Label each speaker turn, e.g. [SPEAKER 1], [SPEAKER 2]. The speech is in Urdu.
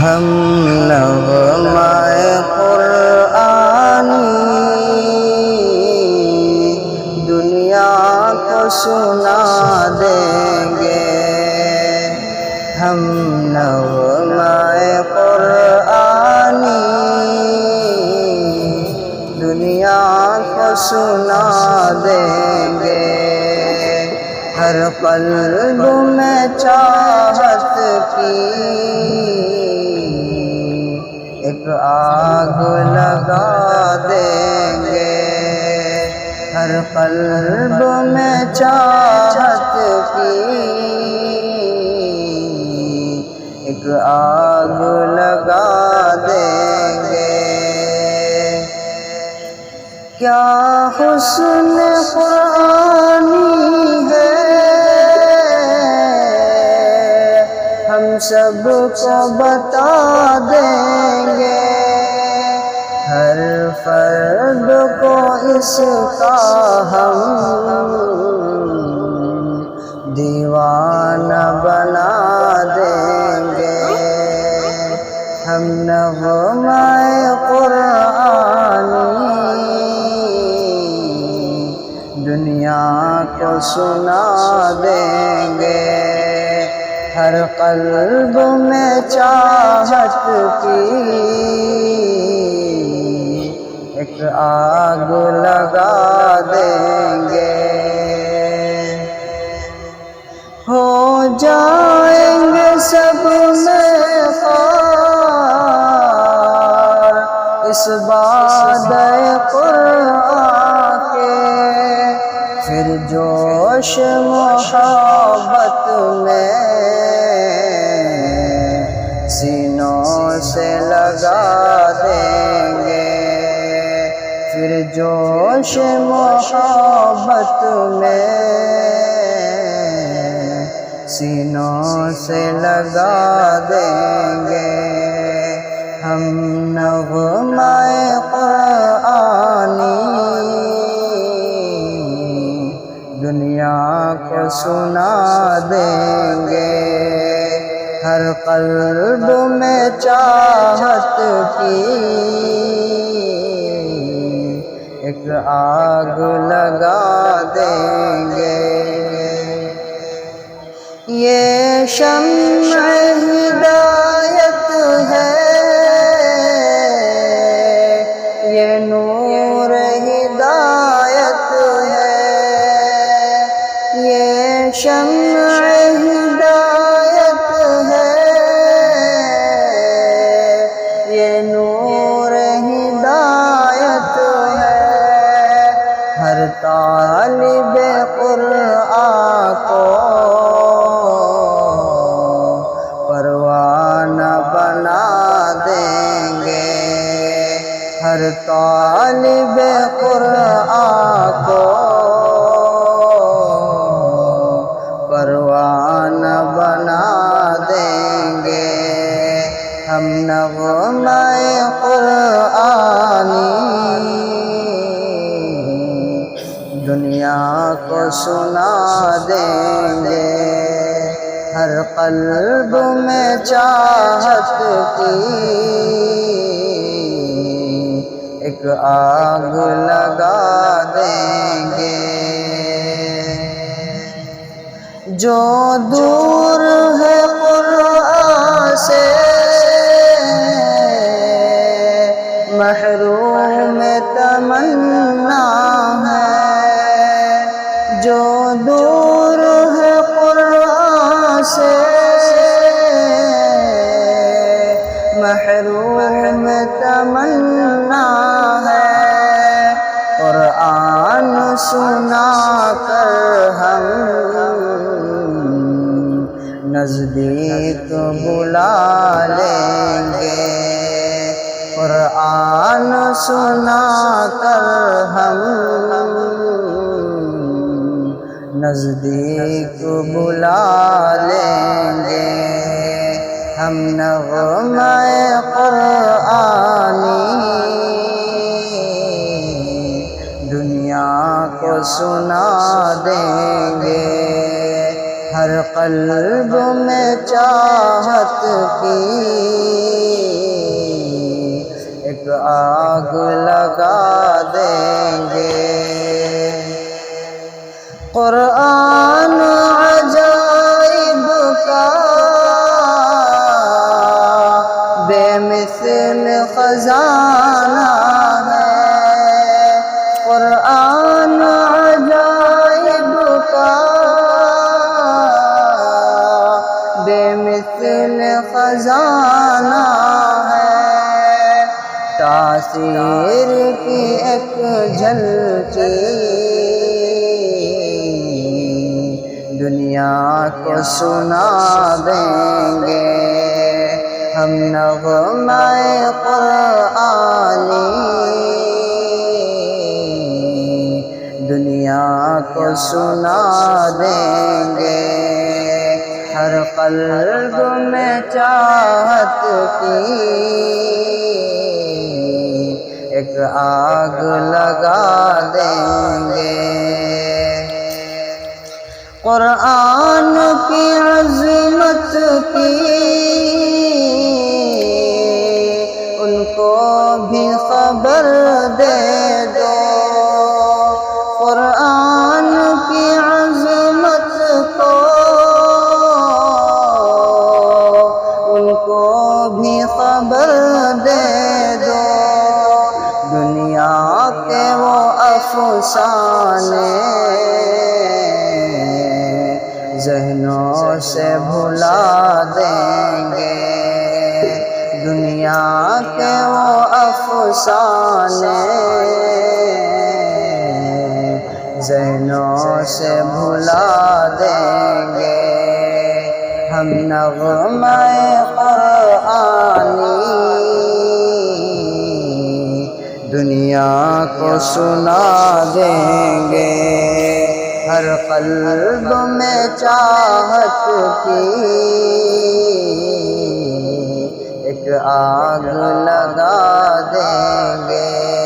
[SPEAKER 1] ہم نغمۂ قرآنی دنیا کو سنا دیں گے، ہم نغمۂ قرآنی دنیا کو سنا دیں گے۔ ہر قلب میں چاہت کی ایک آگ لگا دیں گے، ہر قلب میں چاہت کی ایک آگ لگا دیں گے۔ کیا حسن قرآنی ہے ہم سب کو بتا دیں گے، ہر فرد کو اس کا ہم دیوانہ بنا دیں گے۔ ہم نغمۂ قرآنی دنیا کو سنا دیں گے، ہر قلب میں چاہت کی ایک آگ لگا دیں گے۔ ہو جائیں گے سب میں خوار اس بادۂ قرآن کے، پھر جوش محبت میں سینوں سے لگا دیں گے، پھر جوش محبت میں سینوں سے لگا دیں گے۔ ہم نغمۂ قرآنی دنیا کو سنا دیں گے، ہر قلب میں چاہت کی ایک آگ لگا دیں گے۔ یہ شمع ہدایت ہے، یہ نور ہدایت ہے، یہ شمع ہدایت ہے، یہ نور ہدایت ہے۔ ہر طالب قرآن کو پروانہ بنا دیں گے، ہر طالب قرآن کو پروانہ بنا دیں گے۔ ہم نغمۂ قرآنی دنیا کو سنا دیں گے، ہر قلب میں چاہت کی ایک آگ لگا دیں گے۔ جو دور ہے قرآن سے محروم تمنا ہے، جو دور ہے قرآن سے محروم تمنا ہے، قرآن سنا کر ہم نزدیک بلا لیں گے، قرآن سنا کر ہم نزدیک بلا لیں گے۔ ہم نغمۂ قرآنی دنیا کو سنا دیں گے، ہر قلب میں چاہت کی لگا دیں گے۔ قرآن عجائب کا بے مثل خزانہ ہے، قرآن عجائب کا بے مثل خزانہ ہے، تاثیر کی ایک جھلکی دنیا کو سنا دیں گے ہم نغمہ قرآنی، دنیا کو سنا دیں گے۔ ہر قلب میں چاہت کی ایک آگ لگا دیں گے۔ قرآن کی عظمت کی ان کو بھی خبر دے دو، قرآن کی عظمت کو ان کو بھی خبر دے دو، دنیا کے وہ افسانے ذہنوں سے بھلا دیں گے، دنیا کے وہ افسانے ذہنوں سے بھلا دیں گے ہم نغمہ قرآنی، دنیا کو سنا دیں گے۔ ہر قلب میں چاہت کی ایک آگ لگا دیں گے۔